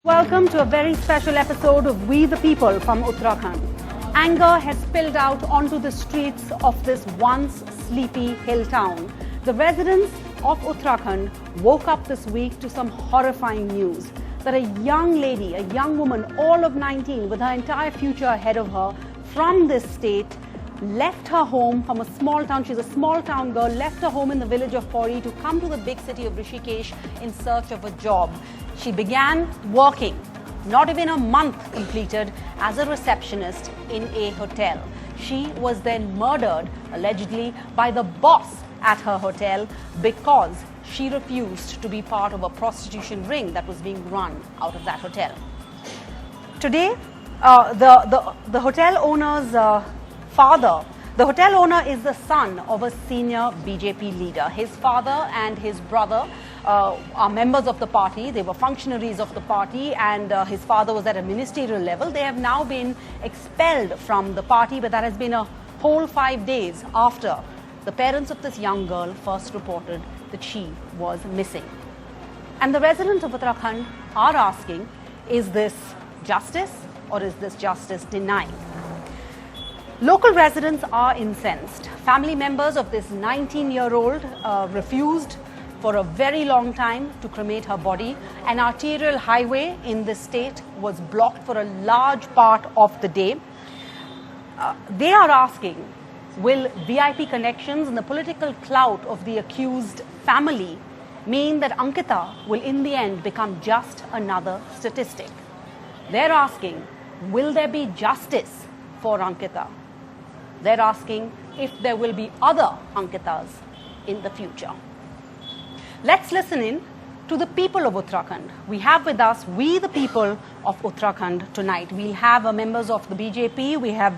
Welcome to a very special episode of We the People from Uttarakhand. Anger has spilled out onto the streets of this once sleepy hill town. The residents of Uttarakhand woke up this week to some horrifying news that a young lady, a young woman, all of 19, with her entire future ahead of her, from this state, left her home from a small town. She's a small town girl, left her home in the village of Pauri to come to the big city of Rishikesh in search of a job. She began working, not even a month completed, as a receptionist in a hotel. She was then murdered, allegedly, by the boss at her hotel because she refused to be part of a prostitution ring that was being run out of that hotel. Today, the hotel owner's father, the hotel owner is the son of a senior BJP leader. His father and his brother are members of the party. They were functionaries of the party, and his father was at a ministerial level. They have now been expelled from the party, but that has been a whole 5 days after the parents of this young girl first reported that she was missing. And the residents of Uttarakhand are asking, is this justice or is this justice denied? Local residents are incensed. Family members of this 19-year-old refused for a very long time to cremate her body. An arterial highway in this state was blocked for a large part of the day. They are asking, will VIP connections and the political clout of the accused family mean that Ankita will in the end become just another statistic? They're asking, will there be justice for Ankita? They're asking if there will be other Ankitas in the future. Let's listen in to the people of Uttarakhand. We have with us, we the people of Uttarakhand tonight. We'll have members of the BJP, we have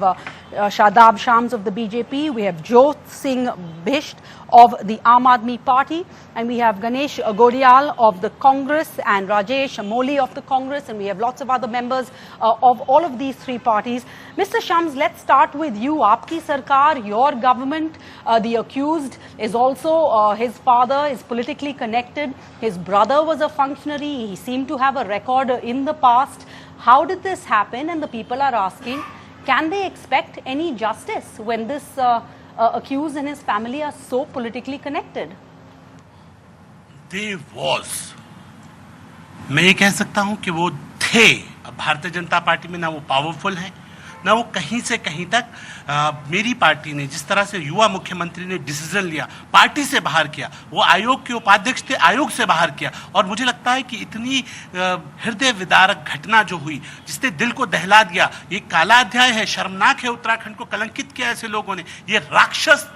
Shadab Shams of the BJP, we have Jyot Singh Bisht of the Aam Aadmi Party, and we have Ganesh Godial of the Congress and Rajesh Moli of the Congress, and we have lots of other members of all of these three parties. Mr. Shams, let's start with you. Aapki Sarkar, your government, the accused is also, his father is politically connected. His brother was a functionary. He seemed to have a record in the past. How did this happen? And the people are asking, can they expect any justice when this accused and his family are so politically connected? They was. मैं ये कह सकता हूं कि वो थे। अब Bharatiya Janata party में ना वो पावरफुल है, ना वो कहीं से कहीं तक। मेरी पार्टी ने जिस तरह से युवा मुख्यमंत्री ने डिसीजन लिया, पार्टी से बाहर किया, वो आयोग के उपाध्यक्ष थे, आयोग से बाहर किया, और मुझे लगता है कि इतनी हृदय विदारक घटना जो हुई, जिसने दिल को दहला दिया, ये काला अध्याय है, शर्मनाक है। उत्तराखंड को कलंकित किया ऐसे लोगों ने। ये राक्षस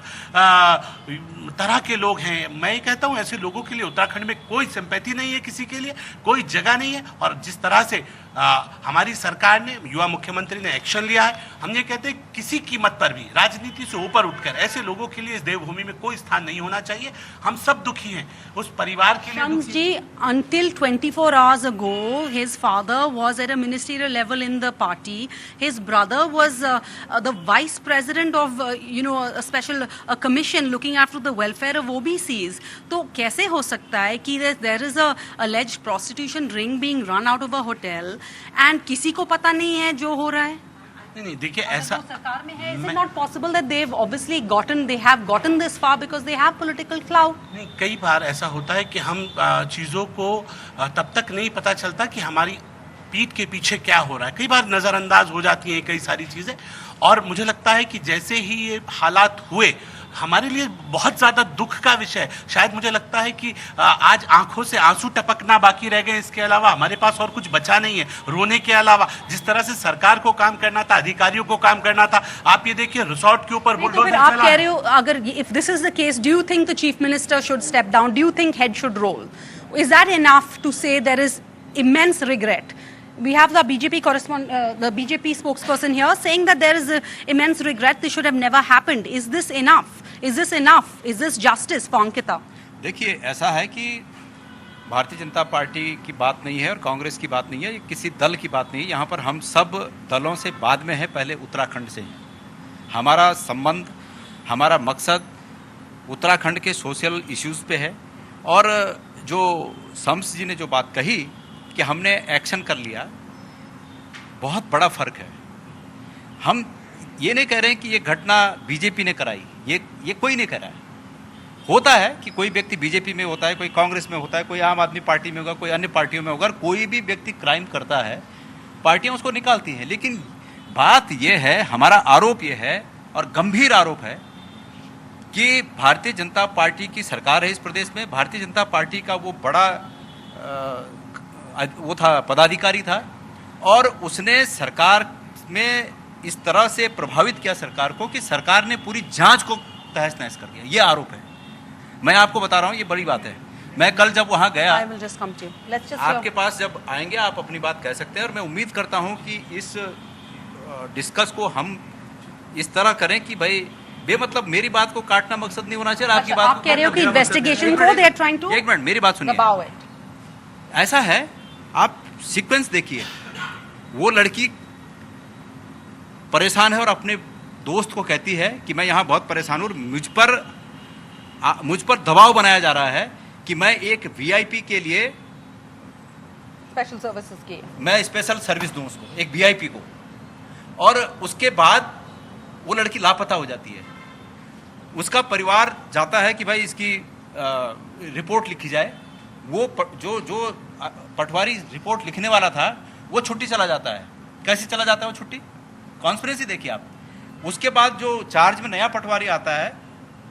तरह के लोग हैं। मैं ये कहता हूं, ऐसे लोगों के लिए उत्तराखंड में कोई सिंपैथी नहीं है, किसी के लिए कोई जगह नहीं है। और जिस तरह से हमारी सरकार ने, युवा मुख्यमंत्री ने एक्शन लिया है, हम ये कहते हैं किसी कीमत पर भी राजनीति से ऊपर उठकर ऐसे लोगों के लिए इस देवभूमि में कोई स्थान नहीं होना चाहिए। हम सब दुखी हैं, उस परिवार के लिए दुखी हैं। Until 24 hours ago, his father was at a ministerial level in the party. His brother was the vice president of, a special commission looking after the welfare of OBCs. तो कैसे हो सकता है कि there is a alleged prostitution ring being run out of a hotel and किसी को पता नहीं है जो हो रहा है? नहीं, देखिए ऐसा सरकार में है. Is it not possible that they have gotten this far because they have political clout? नहीं, कई बार ऐसा होता है कि हम चीज़ों को तब तक नहीं पता चलता कि हमारी पीठ के पीछे क्या हो रहा है। कई बार नज़रअंदाज हो जाती हैं कई सारी चीज़ें, और मुझे लगता है कि जैसे ही ये हालात हुए, हमारे लिए बहुत ज़्यादा दुख का विषय है। शायद मुझे लगता है कि आज आंखों से आंसू टपकना बाकी रह गए, इसके अलावा हमारे पास और कुछ बचा नहीं है रोने के अलावा। जिस तरह से सरकार को काम करना था, अधिकारियों को काम करना था, आप ये देखिए रिसोर्ट के ऊपर बुलडोजर चला। आप कह रहे हो, अगर if this is the case, do you think the chief minister should step down? Do you think head should roll? Is that enough to say there is immense regret? We have the BJP the BJP spokesperson here saying that there is immense regret. This should have never happened. Is this enough? Is this enough? Is this justice for Ankita? देखिए, ऐसा है कि Bharatiya Janata party की बात नहीं है और कांग्रेस की बात नहीं है, ये किसी दल की बात नहीं है। यहाँ पर हम सब दलों से बाद में है, पहले उत्तराखंड से ही हमारा संबंध, हमारा मकसद उत्तराखंड के सोशल इश्यूज़ पे है। और जो शम्स जी ने जो बात कही कि हमने एक्शन कर लिया, बहुत बड़ा फर्क है। हम ये नहीं कह रहे हैं कि ये घटना बीजेपी ने कराई, ये कोई नहीं करा है। होता है कि कोई व्यक्ति बीजेपी में होता है, कोई कांग्रेस में होता है, कोई आम आदमी पार्टी में होगा, कोई अन्य पार्टियों में होगा। कोई भी व्यक्ति क्राइम करता है, पार्टियां उसको निकालती हैं। लेकिन बात यह है, हमारा आरोप यह है और गंभीर आरोप है कि भारतीय जनता पार्टी की सरकार है इस प्रदेश में। भारतीय जनता पार्टी का वो बड़ा वो था, पदाधिकारी था, और उसने सरकार में इस तरह से प्रभावित किया सरकार को कि सरकार ने पूरी जांच को तहस नहस कर दिया। ये आरोप है। मैं आपको बता रहा हूँ, ये बड़ी बात है। मैं कल जब वहाँ गया, आपके पास जब आएंगे आप अपनी बात कह सकते हैं, और मैं उम्मीद करता हूँ कि इस डिस्कस को हम इस तरह करें कि भाई बेमतलब मेरी बात को काटना मकसद नहीं होना चाहिए। आपकी बात आप कह रहे हो कि इन्वेस्टिगेशन को दे आर ट्राइंग टू, एक मिनट मेरी बात सुनिए। ऐसा है, आप सीक्वेंस देखिए। वो लड़की परेशान है और अपने दोस्त को कहती है कि मैं यहाँ बहुत परेशान हूँ, मुझ पर दबाव बनाया जा रहा है कि मैं एक वीआईपी के लिए स्पेशल सर्विसेज के मैं स्पेशल सर्विस दूं उसको, एक वीआईपी को। और उसके बाद वो लड़की लापता हो जाती है। उसका परिवार जाता है कि भाई इसकी रिपोर्ट लिखी जाए। वो जो पटवारी रिपोर्ट लिखने वाला था वो छुट्टी चला जाता है। कैसे चला जाता है वो छुट्टी? कॉन्स्पिरेसी देखिए आप। उसके बाद जो चार्ज में नया पटवारी आता है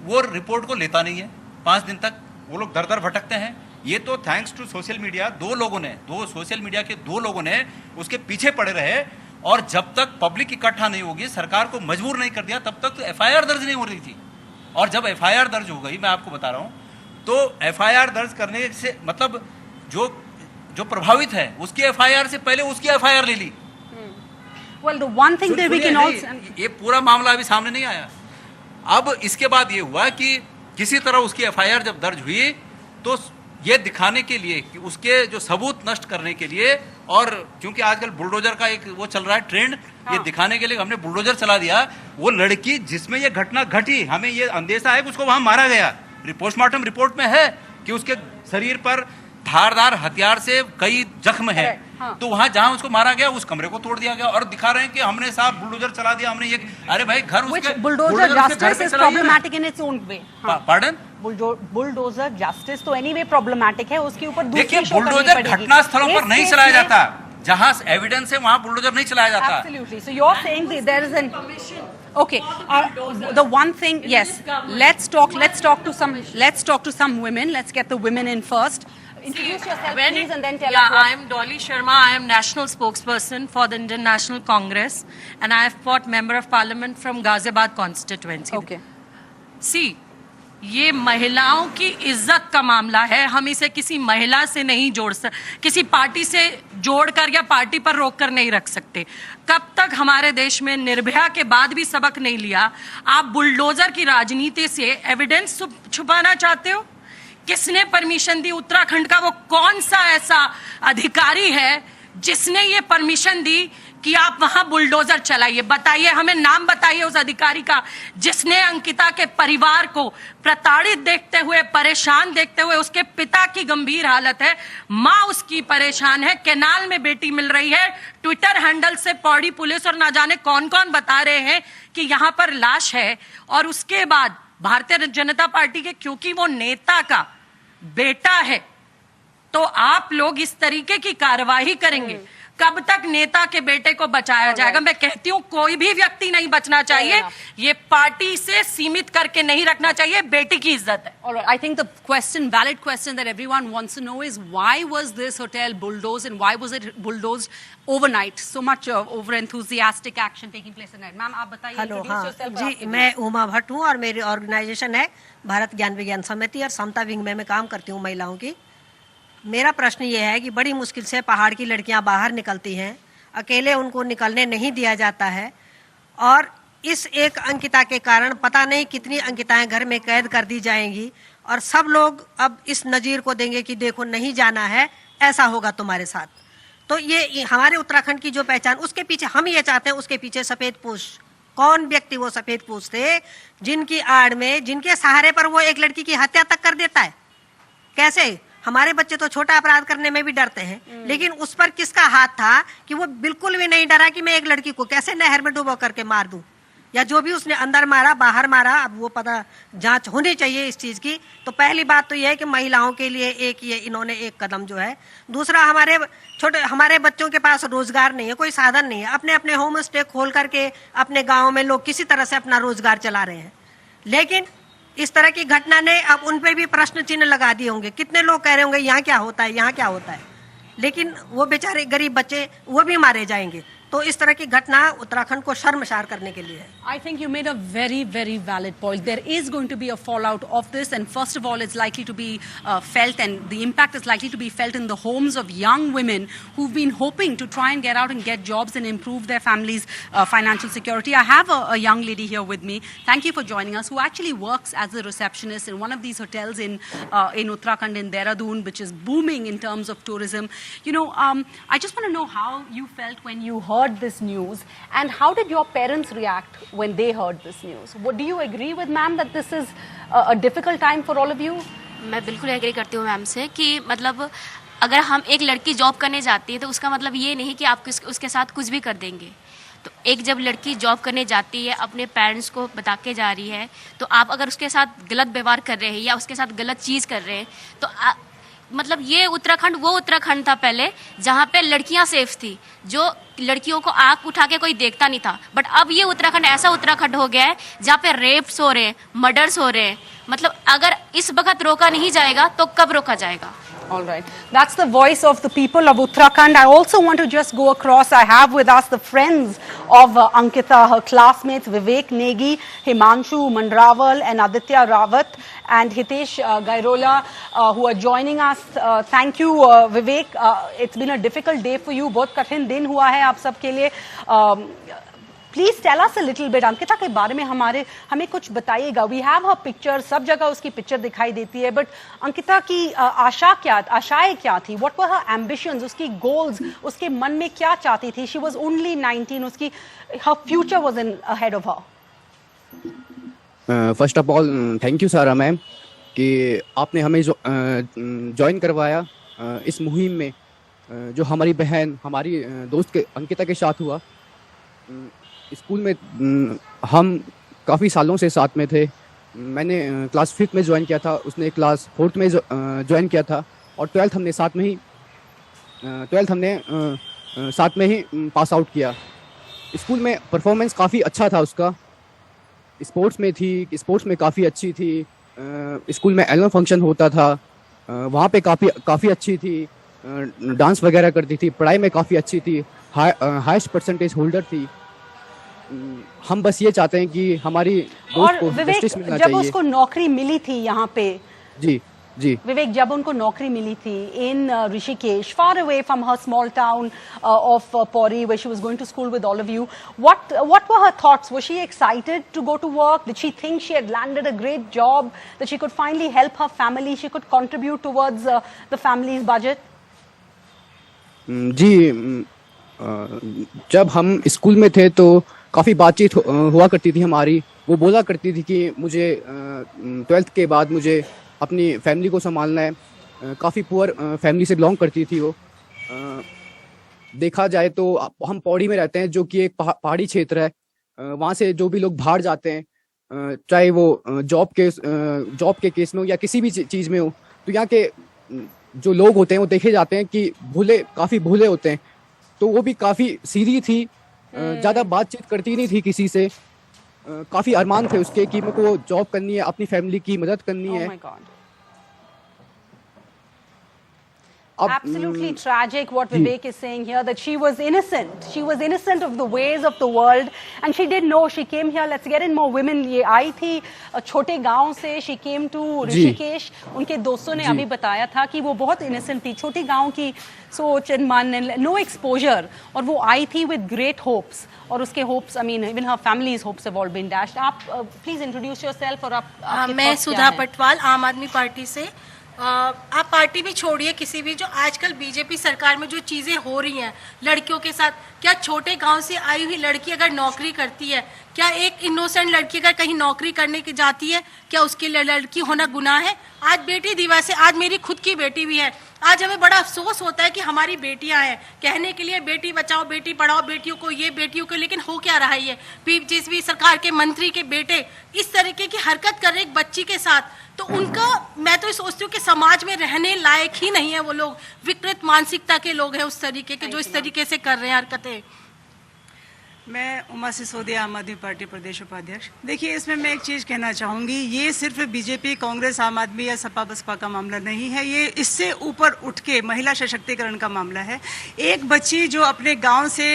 वो रिपोर्ट को लेता नहीं है 5 दिन तक। वो लोग दर दर भटकते हैं। ये तो थैंक्स टू सोशल मीडिया, दो सोशल मीडिया के 2 लोगों ने उसके पीछे पड़े रहे, और जब तक पब्लिक इकट्ठा नहीं होगी, सरकार को मजबूर नहीं कर दिया, तब तक तो एफआईआर दर्ज नहीं हो रही थी। और जब एफआईआर दर्ज हो गई, मैं आपको बता रहा हूं, तो एफआईआर दर्ज करने से मतलब जो प्रभावित है उसकी एफआईआर से पहले उसकी एफआईआर ले ली। Well, the one thing that we can also, ये पूरा मामला अभी सामने नहीं आया। अब इसके बाद ये हुआ कि किसी तरह उसकी एफआईआर जब दर्ज हुई, तो ये दिखाने के लिए कि उसके जो सबूत नष्ट करने के लिए, और क्योंकि आजकल बुलडोजर का एक वो चल रहा है ट्रेंड, ये दिखाने के लिए हमने बुलडोजर चला दिया। वो लड़की जिसमें ये घटना घटी, हमें ये अंदेशा है कि उसको वहां मारा गया। पोस्टमार्टम रिपोर्ट में है कि उसके शरीर पर धारदार हथियार से कई जख्म है। हाँ। तो वहां जहां उसको मारा गया उस कमरे को तोड़ दिया गया, और दिखा रहे हैं कि हमने साहब बुलडोजर चला दिया, हमने ये। अरे भाई घर उसके bulldozer justice is problematic in its own way. Pardon, bulldozer justice तो एनीवे प्रॉब्लमेटिक है, उसके ऊपर देखिए बुलडोजर घटना स्थलों पर नहीं चलाया जाता। जहां एविडेंस है वहां बुलडोजर नहीं चलाया जाता। Absolutely. So you're saying that there is an okay. The one thing, yes. Let's talk to some women. Let's get the women in first. Introduce yourself, please, and then tell us. I am Dolly Sharma. I am national spokesperson for the Indian National Congress, and I have fought member of parliament from Ghaziabad constituency. Okay. See, ये महिलाओं की इज्जत का मामला है। हम इसे किसी महिला से नहीं किसी पार्टी से जोड़कर या पार्टी पर रोककर नहीं रख सकते। कब तक हमारे देश में निर्भया के बाद भी सबक नहीं लिया? आप बुलडोजर की राजनीति से एविडेंस छुपाना चाहते हो? किसने परमिशन दी? उत्तराखंड का वो कौन सा ऐसा अधिकारी है जिसने ये परमिशन दी कि आप वहां बुलडोजर चलाइए? बताइए, हमें नाम बताइए उस अधिकारी का जिसने अंकिता के परिवार को प्रताड़ित देखते हुए, परेशान देखते हुए, उसके पिता की गंभीर हालत है, माँ उसकी परेशान है, केनाल में बेटी मिल रही है, ट्विटर हैंडल से पौड़ी पुलिस और ना जाने कौन कौन बता रहे हैं कि यहां पर लाश है। और उसके बाद भारतीय जनता पार्टी के, क्योंकि वो नेता का बेटा है, तो आप लोग इस तरीके की कार्यवाही करेंगे। कब तक नेता के बेटे को बचाया जाएगा? मैं कहती हूं कोई भी व्यक्ति नहीं बचना चाहिए, ये पार्टी से सीमित करके नहीं रखना चाहिए। बेटी की इज्जत है। All right. I think the valid question that everyone wants to know is why was this hotel bulldozed and why was it bulldozed overnight? So much over enthusiastic action taking place tonight. Ma'am, आप बताइए। Hello, हाँ जी, मैं उमा भट्ट हूँ और मेरी organisation है भारत ज्ञान विज्ञान समिति, और समता विंग में मैं काम करती हूँ महिलाओं की। मेरा प्रश्न ये है कि बड़ी मुश्किल से पहाड़ की लड़कियां बाहर निकलती हैं, अकेले उनको निकलने नहीं दिया जाता है, और इस एक अंकिता के कारण पता नहीं कितनी अंकिताएं घर में कैद कर दी जाएंगी, और सब लोग अब इस नज़ीर को देंगे कि देखो नहीं जाना है, ऐसा होगा तुम्हारे साथ। तो ये हमारे उत्तराखंड की जो पहचान, उसके पीछे हम ये चाहते हैं, उसके पीछे सफ़ेद पूछ, कौन व्यक्ति वो सफ़ेद पूछ थे जिनकी आड़ में, जिनके सहारे पर वो एक लड़की की हत्या तक कर देता है? कैसे? हमारे बच्चे तो छोटा अपराध करने में भी डरते हैं, लेकिन उस पर किसका हाथ था कि वो बिल्कुल भी नहीं डरा कि मैं एक लड़की को कैसे नहर में डुबो करके मार दूं, या जो भी उसने अंदर मारा बाहर मारा, अब वो पता जांच होनी चाहिए इस चीज की। तो पहली बात तो ये है कि महिलाओं के लिए एक ये इन्होंने एक कदम जो है। दूसरा, हमारे बच्चों के पास रोजगार नहीं है, कोई साधन नहीं है, अपने अपने होम स्टे खोल करके अपने गाँव में लोग किसी तरह से अपना रोजगार चला रहे हैं। लेकिन इस तरह की घटना ने अब उन पर भी प्रश्न चिन्ह लगा दिए होंगे। कितने लोग कह रहे होंगे यहाँ क्या होता है, यहाँ क्या होता है, लेकिन वो बेचारे गरीब बच्चे वो भी मारे जाएंगे। तो इस तरह की घटना उत्तराखंड को शर्मसार करने के लिए है। I think you made a very, very valid point. There is going to be a fallout of this, and first of all, it's likely to be felt, and the impact is likely to be felt in the homes of young women who've been hoping to try and get out and get jobs and improve their families' financial security. I have a young lady here with me. Thank you for joining us, who actually works as a receptionist in one of these hotels in Uttarakhand, in Dehradun, which is booming in terms of tourism. You know, I just want to know how you felt when you heard this news, and how did your parents react when they heard this news? Do you agree with ma'am that this is a difficult time for all of you? मैं बिल्कुल agree करती हूँ ma'am से कि मतलब अगर हम एक लड़की जॉब करने जाती है तो उसका मतलब ये नहीं कि आप उसके साथ कुछ भी कर देंगे। तो एक जब लड़की जॉब करने जाती है, अपने पेरेंट्स को बता के जा रही है, तो आप अगर उसके साथ गलत व्यवहार कर रहे हैं या उसके साथ गलत चीज़ कर रहे हैं, तो मतलब ये उत्तराखंड वो उत्तराखंड था पहले जहाँ पे लड़कियाँ सेफ थी, जो लड़कियों को आंख उठा के कोई देखता नहीं था। बट अब ये उत्तराखंड ऐसा उत्तराखंड हो गया है जहाँ पे रेप्स हो रहे हैं, मर्डर्स हो रहे हैं। मतलब अगर इस वक्त रोका नहीं जाएगा तो कब रोका जाएगा? All right. That's the voice of the people of Uttarakhand. I also want to just go across. I have with us the friends of Ankita, her classmates Vivek Negi, Himanshu Mandrawal and Aditya Rawat, and Hitesh Gairola, who are joining us. Thank you, Vivek. It's been a difficult day for you. बहुत कठिन दिन हुआ है आप सबके लिए. Please tell us a little bit, Ankita के बारे में हमें कुछ बताइएगा. वी हैव हर पिक्चर, सब जगह उसकी पिक्चर दिखाई देती है, बट अंकिता की आशाएं क्या थी? व्हाट वर हर एम्बिशंस, उसकी गोल्स, उसके मन में क्या चाहती थी? शी वाज ओनली 19, उसकी हर future was in ahead of her. First of all thank you सारा मैम कि आपने हमें ज्वाइन करवाया इस मुहिम में, जो हमारी बहन, हमारी दोस्त के अंकिता के साथ हुआ. स्कूल में हम काफ़ी सालों से साथ में थे. मैंने क्लास 5th में ज्वाइन किया था, उसने क्लास 4th में ज्वाइन किया था, और 12th हमने साथ में ही पास आउट किया. स्कूल में परफॉर्मेंस काफ़ी अच्छा था उसका, स्पोर्ट्स में काफ़ी अच्छी थी. स्कूल में एनुअल फंक्शन होता था, वहाँ पे काफ़ी अच्छी थी, डांस वगैरह करती थी, पढ़ाई में काफ़ी अच्छी थी, हाईएस्ट परसेंटेज होल्डर थी. हम बस ये चाहते हैं कि हमारी दोस्त को जस्टिस मिलना चाहिए. जब उसको नौकरी मिली थी यहाँ पे, जी विवेक, जब उनको नौकरी मिली थी in Rishikesh, far away from her small town of Pauri, where she was going to school with all of you, what were her thoughts? Was she excited to go to work? Did she think she had landed a great job, that she could finally help her family, she could contribute towards the family's budget? जी, जब हम school में थे तो काफ़ी बातचीत हुआ करती थी हमारी. वो बोला करती थी कि मुझे 12th के बाद मुझे अपनी फैमिली को संभालना है. काफ़ी पुअर फैमिली से बिलोंग करती थी वो. देखा जाए तो हम पौड़ी में रहते हैं, जो कि एक पहाड़ी क्षेत्र है. वहाँ से जो भी लोग बाहर जाते हैं, चाहे वो जॉब के केस में हो या किसी भी चीज़ में हो, तो यहाँ के जो लोग होते हैं वो देखे जाते हैं कि काफ़ी भोले होते हैं. तो वो भी काफ़ी सीधी थी, ज़्यादा बातचीत करती नहीं थी किसी से. काफ़ी अरमान थे उसके कि मेरे को जॉब करनी है, अपनी फैमिली की मदद करनी है. Absolutely tragic what Vivek is saying here, that she was innocent. She was innocent of the ways of the world, and she didn't know. She came here. Let's get in more women. ये आई थी छोटे गांव से. She came to Rishikesh. उनके दोस्तों ने अभी बताया था कि वो बहुत innocent थी, छोटे गांव की सोच and मन, no exposure, और वो आई थी with great hopes. और उसके hopes, I mean, even her family's hopes have all been dashed. आप please introduce yourself और आप मैं सुधा पटवाल, आम आदमी पार्टी से. आप पार्टी भी छोड़िए किसी भी, जो आजकल बीजेपी सरकार में जो चीज़ें हो रही हैं लड़कियों के साथ, क्या छोटे गांव से आई हुई लड़की अगर नौकरी करती है, क्या एक इनोसेंट लड़की अगर कहीं नौकरी करने की जाती है, क्या उसके लिए लड़की होना गुनाह है? आज बेटी दिवस है, आज मेरी खुद की बेटी भी है। आज हमें बड़ा अफसोस होता है कि हमारी बेटियां हैं, कहने के लिए बेटी बचाओ बेटी पढ़ाओ, बेटियों को ये बेटियों को, लेकिन हो क्या रहा है ये? जिस भी सरकार के मंत्री के बेटे इस तरीके की हरकत कर रहे एक बच्ची के साथ, तो उनका मैं तो सोचती हूँ कि समाज में रहने लायक ही नहीं है वो लोग। विकृत मानसिकता के लोग हैं उस तरीके के, जो इस तरीके से कर रहे हैं हरकतें। मैं उमा सिसोदिया, आम आदमी पार्टी प्रदेश उपाध्यक्ष। देखिए, इसमें मैं एक चीज़ कहना चाहूँगी, ये सिर्फ बीजेपी, कांग्रेस, आम आदमी या सपा बसपा का मामला नहीं है, ये इससे ऊपर उठ के महिला सशक्तिकरण का मामला है। एक बच्ची जो अपने गांव से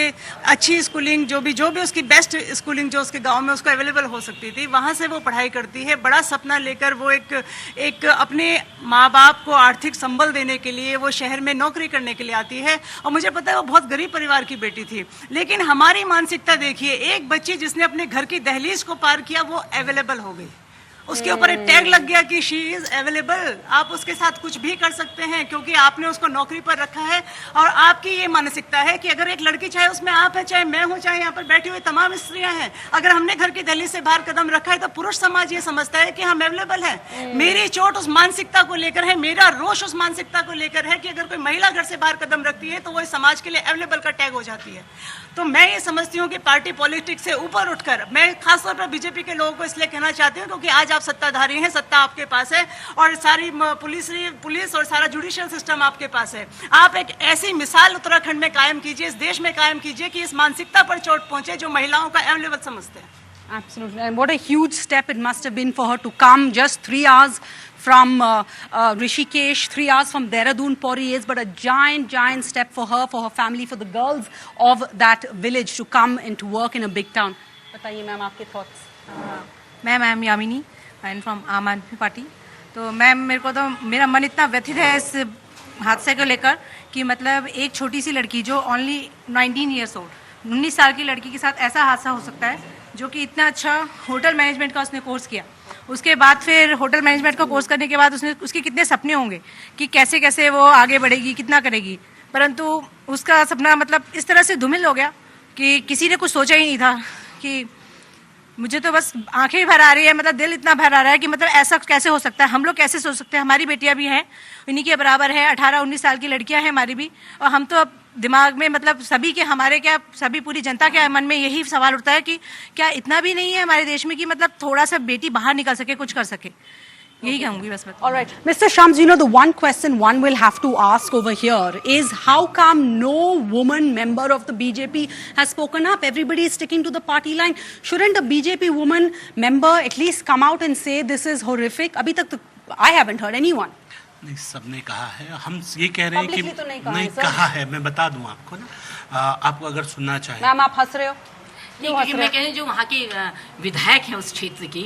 अच्छी स्कूलिंग, जो भी उसकी बेस्ट स्कूलिंग जो उसके गांव में उसको अवेलेबल हो सकती थी, वहाँ से वो पढ़ाई करती है। बड़ा सपना लेकर वो एक अपने माँ बाप को आर्थिक संबल देने के लिए वो शहर में नौकरी करने के लिए आती है। और मुझे पता है वो बहुत गरीब परिवार की बेटी थी, लेकिन हमारी मानसिकता देखिए, एक बच्ची जिसने अपने घर की दहलीज को पार किया वो अवेलेबल हो गई, उसके ऊपर एक टैग लग गया कि शी इज अवेलेबल। आप उसके साथ कुछ भी कर सकते हैं क्योंकि आपने उसको नौकरी पर रखा है। और आपकी ये मानसिकता है कि अगर एक लड़की, चाहे उसमें आप है, चाहे मैं हूं, चाहे यहाँ पर बैठी हुई तमाम स्त्रियां हैं, अगर हमने घर की दहलीज से बाहर कदम रखा है तो पुरुष समाज ये समझता है कि हम अवेलेबल हैं। मेरी चोट उस मानसिकता को लेकर है, मेरा रोष उस मानसिकता को लेकर है कि अगर कोई महिला घर से बाहर कदम रखती है तो वो समाज के लिए अवेलेबल का टैग हो जाती है। तो मैं ये समझती हूँ कि पार्टी पॉलिटिक्स से ऊपर उठकर मैं खासतौर पर बीजेपी के लोगों को इसलिए कहना चाहती हूँ क्योंकि आज आप सत्ताधारी हैं, सत्ता आपके पास है और सारी पुलिस और सारा जुडिशियल सिस्टम आपके पास है। आप एक ऐसी मिसाल उत्तराखंड में कायम कीजिए, इस देश में कायम कीजिए कि इस मानसिकता पर चोट पहुंचे जो महिलाओं का अवेलेबल समझते हैं। Absolutely. And what a huge step it must have been for her to come just 3 hours from Rishikesh, 3 hours from Dehradun, Pori is, but a giant step for her family, for the girls of that village to come and to work in a big town. बताइए ma'am आपके thoughts. Ma'am I am Yamini and from आम आदमी party. तो ma'am मेरे को तो मेरा मन इतना व्यथित है इस हादसे को लेकर कि मतलब एक छोटी सी लड़की जो ओनली 19 ईयर्स ओल्ड, 19 साल की लड़की के साथ ऐसा हादसा हो सकता है, जो कि इतना अच्छा होटल मैनेजमेंट का उसने कोर्स किया। उसके बाद फिर होटल मैनेजमेंट का कोर्स करने के बाद उसके कितने सपने होंगे कि कैसे कैसे वो आगे बढ़ेगी, कितना करेगी, परंतु उसका सपना मतलब इस तरह से धूमिल हो गया कि किसी ने कुछ सोचा ही नहीं था। कि मुझे तो बस आंखें भर आ रही है, मतलब दिल इतना भर आ रहा है कि मतलब ऐसा कैसे हो सकता है, हम लोग कैसे सोच सकते हैं। हमारी बेटियां भी हैं, इन्हीं के बराबर है, 18-19 साल की लड़कियां हैं हमारी भी, और हम तो अब दिमाग में मतलब सभी के, हमारे क्या सभी पूरी जनता के मन में यही सवाल उठता है कि क्या इतना भी नहीं है हमारे देश में कि मतलब थोड़ा सा बेटी बाहर निकल सके, कुछ कर सके। यही कहूंगी बस। All right, Mr. Shams, you know the one question one will have to ask over here is how come no woman member of the BJP has spoken up? Everybody is sticking to the party line. Shouldn't a BJP woman member at least come out and say this is horrific? अभी तक तो I haven't heard anyone. नहीं, सबने कहा है। हम ये कह रहे हैं कि Publicly तो नहीं कहा है। मैं बता दूं आपको ना, आपको अगर सुनना चाहें। मैम आप हंस रहे हो? नहीं, क्योंकि मैं कह रही हूँ जो वहाँ के विधायक हैं उस क्षेत्र के,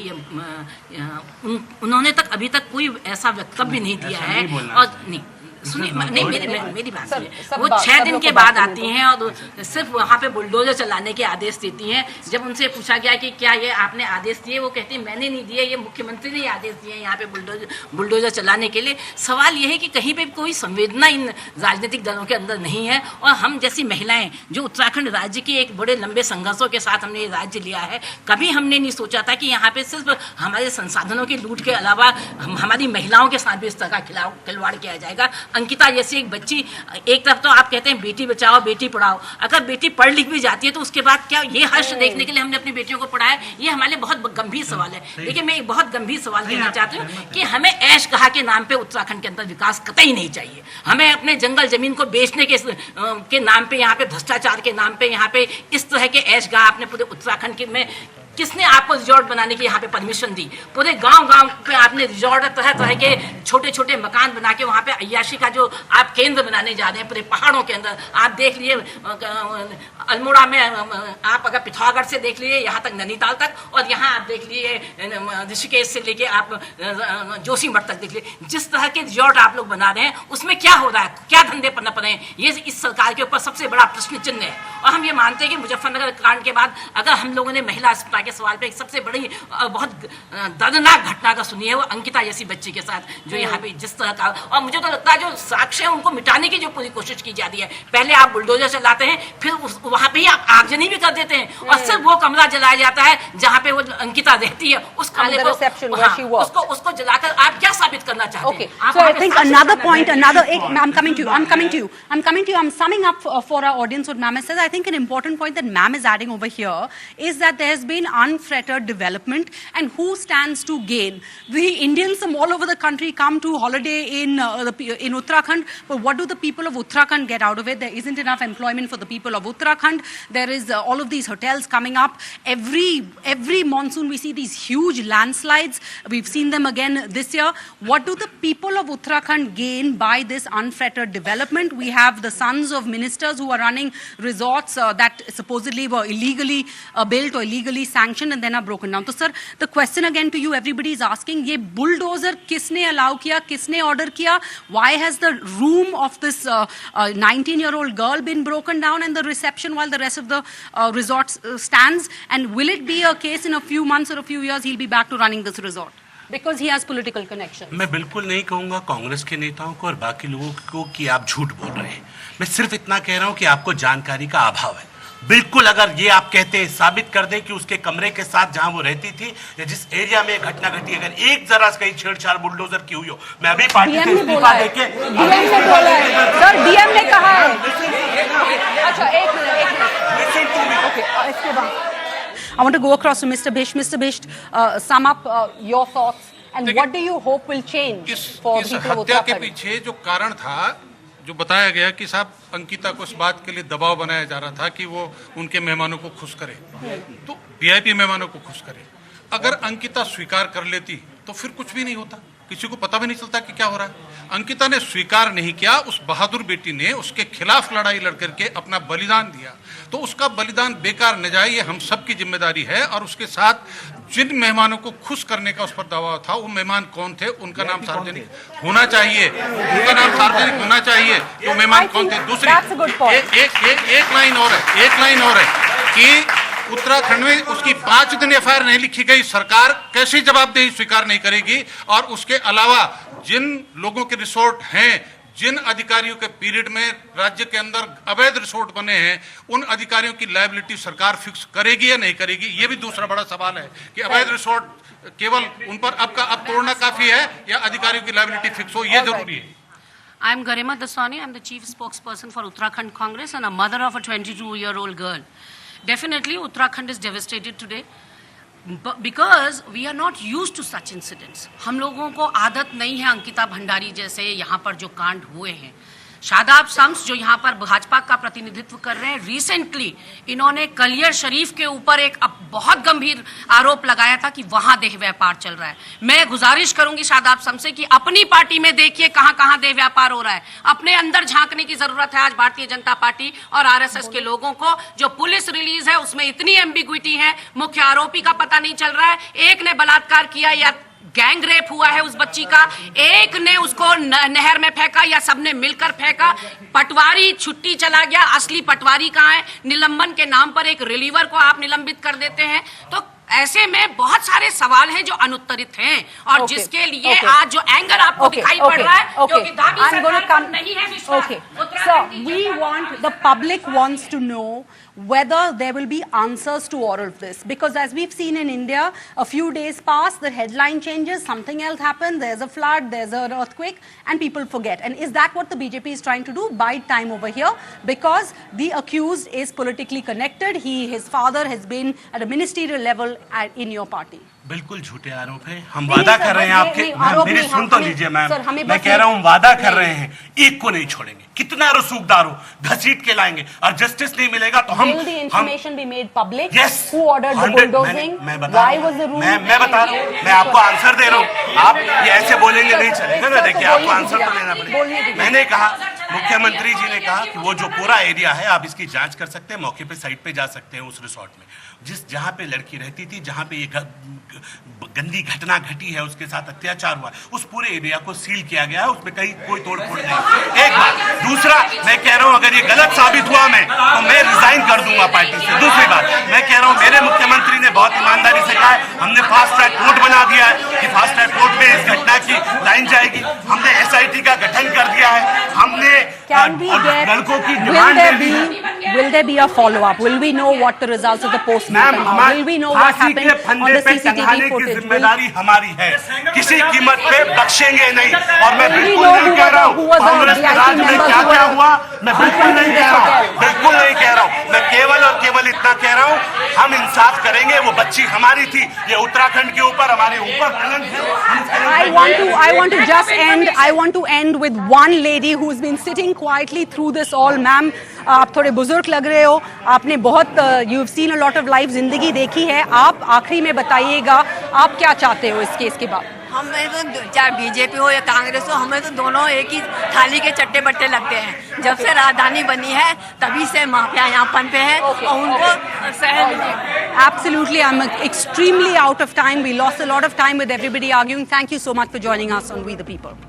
उन्होंने तक अभी तक कोई ऐसा वक्तव्य नहीं दिया है। और नहीं सुनिए, नहीं मेरी बात सुनिए, वो 6 दिन के बाद आती हैं और सिर्फ वहाँ पे बुलडोजर चलाने के आदेश देती हैं। जब उनसे पूछा गया कि क्या ये आपने आदेश दिए, वो कहती हैं मैंने नहीं दिए, ये मुख्यमंत्री ने आदेश दिए यहाँ पे बुलडोजर चलाने के लिए। सवाल ये है कि कहीं पे कोई संवेदना इन राजनीतिक दलों के अंदर नहीं है। और हम जैसी महिलाएं जो उत्तराखंड राज्य के एक बड़े लंबे संघर्षों के साथ हमने ये राज्य लिया है, कभी हमने नहीं सोचा था कि यहाँ पे सिर्फ हमारे संसाधनों की लूट के अलावा हमारी महिलाओं के साथ भी इस तरह का खिलवाड़ किया जाएगा। अंकिता जैसी एक बच्ची, एक तरफ तो आप कहते हैं बेटी बचाओ बेटी पढ़ाओ, अगर बेटी पढ़ लिख भी जाती है तो उसके बाद क्या ये हर्ष देखने के लिए हमने अपनी बेटियों को पढ़ाया? ये हमारे लिए बहुत गंभीर सवाल है। देखिए, मैं एक बहुत गंभीर सवाल कहना चाहती हूँ कि हमें ऐश कहा के नाम पे उत्तराखंड के अंदर विकास कतई नहीं चाहिए। हमें अपने जंगल जमीन को बेचने के नाम पे, यहाँ पे भ्रष्टाचार के नाम पे, यहाँ पे इस तरह के ऐश कहा आपने पूरे उत्तराखंड में किसने आपको रिजॉर्ट बनाने की यहाँ पे परमिशन दी? पूरे गांव पे आपने रिजॉर्ट, तरह तरह के छोटे छोटे मकान बना के वहाँ पे अय्याशी का जो आप केंद्र बनाने जा रहे हैं पूरे पहाड़ों के अंदर। आप देख लिए अल्मोड़ा में, आप अगर पिथौरागढ़ से देख लीजिए यहाँ तक नैनीताल तक, और यहाँ आप देख लीजिए ऋषिकेश से लेके आप जोशीमठ तक देख लीजिए। जिस तरह के रिजॉर्ट आप लोग बना रहे हैं उसमें क्या हो रहा है, क्या धंधे पनप रहे हैं, ये इस सरकार के ऊपर सबसे बड़ा प्रश्न चिन्ह है। और हम ये मानते हैं कि मुजफ्फरनगर कांड के बाद अगर हम लोगों ने महिला अस्पताल के सवाल पे एक सबसे बड़ी बहुत दर्दनाक घटना का सुनी है, वो अंकिता जैसी बच्ची के साथ जो यहाँ पे जिस तरह का, और मुझे तो लगता है जो साक्ष्य है उनको मिटाने की जो पूरी कोशिश की जा रही है। पहले आप बुलडोजर चलाते हैं, फिर वहां पे ही आप आगजनी भी कर देते हैं और सिर्फ वो कमरा जलाया जाता है जहाँ पे वो अंकिता रहती है, उस कमरे को उसको जलाकर आप क्या साबित करना चाहते हैं? So I think another point, I'm coming to you. I'm summing up for our audience what ma'am says. I think an important point that ma'am is adding over here is that there has been unfettered development, and who stands to gain? We Indians from all over the country come to holiday in Uttarakhand, but what do the people of Uttarakhand get out of it? There isn't enough employment for the people of Uttarakhand. There is all of these hotels coming up. Every monsoon we see these huge landslides. We've seen them again this year. What do the people of Uttarakhand gain by this unfettered development? We have the sons of ministers who are running resorts that supposedly were illegally built or illegally sanctioned and then are broken down. So sir, the question again to you, everybody is asking, ye bulldozer kisne allow kiya, kisne order kiya? Why has the room of this 19-year-old girl been broken down and the reception while the rest of the resort stands? And will it be a case in a few months or a few years he'll be back to running this resort? Because he has political connections. मैं बिल्कुल नहीं कहूंगा कांग्रेस के नेताओं को और बाकी लोगों को कि आप झूठ बोल रहे हैं। मैं सिर्फ इतना कह रहा हूं कि आपको जानकारी का अभाव है। बिल्कुल अगर ये आप कहते हैं, साबित कर दें कि उसके कमरे के साथ जहां वो रहती थी या जिस एरिया में घटना घटी, अगर एक जरा कहीं छेड़छाड़ बुलडोजर की हुई हो, मैं अभी पार्टी से इस्तीफा देके सर डीएम ने कहा है। अच्छा एक मिनट ओके इसके बाद I want to go across to Mr. Bisht. Mr. Bisht, sum up your thoughts and what do you hope will change for people of हत्या के Uttarakhand? पीछे जो कारण था, जो बताया गया कि साहब अंकिता को इस बात के लिए दबाव बनाया जा रहा था कि वो उनके मेहमानों को खुश करे, तो वीआईपी मेहमानों को खुश करे। अगर अंकिता स्वीकार कर लेती तो फिर कुछ भी नहीं होता, किसी को पता भी नहीं चलता कि क्या हो रहा है। अंकिता ने स्वीकार नहीं किया, उस बहादुर बेटी ने उसके खिलाफ लड़ाई लड़ करके अपना बलिदान दिया, तो उसका बलिदान बेकार न जाए, ये हम सबकी जिम्मेदारी है। और उसके साथ जिन मेहमानों को खुश करने का उस पर दबाव था, वो मेहमान कौन थे, उनका नाम सार्वजनिक होना चाहिए, उनका नाम सार्वजनिक होना चाहिए। तो मेहमान कौन थे? दूसरी एक लाइन और है कि उत्तराखंड में उसकी 5 दिन एफआईआर नहीं लिखी गई, सरकार कैसी जवाबदेही स्वीकार नहीं करेगी। और उसके अलावा जिन लोगों के रिसोर्ट हैं, जिन अधिकारियों के पीरियड में राज्य के अंदर अवैध रिसोर्ट बने हैं, उन अधिकारियों की लायबिलिटी सरकार फिक्स करेगी या नहीं करेगी, ये भी दूसरा बड़ा सवाल है कि अवैध रिसोर्ट केवल उन पर अब तोड़ना काफी है या अधिकारियों की लायबिलिटी फिक्स हो, ये जरूरी है। I am Garima Daswani. I am the chief spokesperson for Uttarakhand Congress and a mother of a 22-year-old girl. Definitely, Uttarakhand is devastated today because we are not used to such incidents. हम लोगों को आदत नहीं है अंकिता भंडारी जैसे यहाँ पर जो कांड हुए हैं। शादाब शम्स जो यहाँ पर भाजपा का प्रतिनिधित्व कर रहे हैं, रिसेंटली इन्होंने कलियर शरीफ के ऊपर एक बहुत गंभीर आरोप लगाया था कि वहां देह व्यापार चल रहा है। मैं गुजारिश करूंगी शादाब शम्स से कि अपनी पार्टी में देखिए कहां कहां देह व्यापार हो रहा है, अपने अंदर झांकने की जरूरत है आज भारतीय जनता पार्टी और आरएसएस के लोगों को। जो पुलिस रिलीज है उसमें इतनी एम्बिग्विटी है, मुख्य आरोपी का पता नहीं चल रहा है, एक ने बलात्कार किया या गैंग रेप हुआ है उस बच्ची का, एक ने उसको नहर में फेंका या सबने मिलकर फेंका, पटवारी छुट्टी चला गया, असली पटवारी कहाँ है? निलंबन के नाम पर एक रिलीवर को आप निलंबित कर देते हैं। तो ऐसे में बहुत सारे सवाल हैं जो अनुत्तरित हैं और जिसके लिए आज जो एंगर आपको दिखाई पड़ रहा है क्योंकि दागी सरकार नहीं है विश्वास। So we want, the public wants to know whether there will be answers to all of this, because as we've seen in India, a few days pass, the headline changes, something else happens, there's a flood, there's an earthquake, and people forget. And is that what the BJP is trying to do? Bide time over here, because the accused is politically connected. His father has been at a ministerial level in your party. बिल्कुल झूठे आरोप है। हम वादा कर रहे हैं आपके, मेरी सुन तो लीजिए मैम, मैं कह रहा हूँ वादा कर रहे हैं, एक को नहीं छोड़ेंगे, कितना रसूखदार हो घसीट के लाएंगे और जस्टिस नहीं मिलेगा तो हम information be made public? Yes, who ordered the bulldozing? मैं बता रहा हूँ, मैं आपको आंसर दे रहा हूँ, आप ये ऐसे बोलेंगे नहीं चलेगा ना। देखिए आपको आंसर तो लेना पड़ेगा। मैंने कहा, मुख्यमंत्री जी ने कहा कि वो जो पूरा एरिया है आप इसकी जांच कर सकते हैं, मौके पे साइट पे जा सकते हैं उस रिसोर्ट में, जहां पे लड़की रहती थी, जहां पे ये गंदी घटना घटी है, उसके साथ अत्याचार हुआ, उस पूरे एरिया को सील किया गया है, उसमें कहीं कोई तोड़फोड़ नहीं। एक बात, दूसरा मैं कह रहा हूं अगर ये गलत साबित हुआ तो मैं रिजाइन कर दूंगा पार्टी से। दूसरी बात मैं कह रहा हूं, मेरे मुख्यमंत्री ने बहुत ईमानदारी से कहा है, हमने फास्ट ट्रैक कोर्ट बना दिया है कि फास्ट ट्रैक कोर्ट में इस घटना की लाइन जाएगी, हमने SIT का गठन कर दिया है, हमने लड़कों की demand will there be a follow-up? Will we know what the results of the post-mortem are? Will we know what happened on the CCTV footage? जिम्मेदारी हमारी है, किसी कीमत पे बख्शेंगे नहीं। और मैं बिल्कुल नहीं कह रहा हूँ कांग्रेस के राज में क्या क्या हुआ, मैं बिल्कुल नहीं कह रहा हूँ, बिल्कुल नहीं कह रहा हूँ। मैं केवल और केवल इतना कह रहा हूँ, हम इंसाफ करेंगे। वो बच्ची हमारी थी, ये उत्तराखंड के ऊपर हमारे ऊपर कलंक है। I want to just end. I want to end with one lady who's been sitting quietly through this all. Ma'am, आप थोड़े बुजुर्ग लग रहे हो, आपने बहुत you've seen a lot of life जिंदगी देखी है। आप आखिरी में बताइएगा, आप क्या चाहते हो इस केस के बाद? हमें तो चाहे बीजेपी हो या कांग्रेस हो, हमें तो दोनों एक ही थाली के चट्टे बट्टे लगते हैं। जब से राजधानी बनी है तभी से माफिया यहाँ पनपे है और उनको सहन नहीं। Absolutely, I'm extremely out of time. We lost a lot of time with everybody arguing. Thank you so much for joining us on We the People.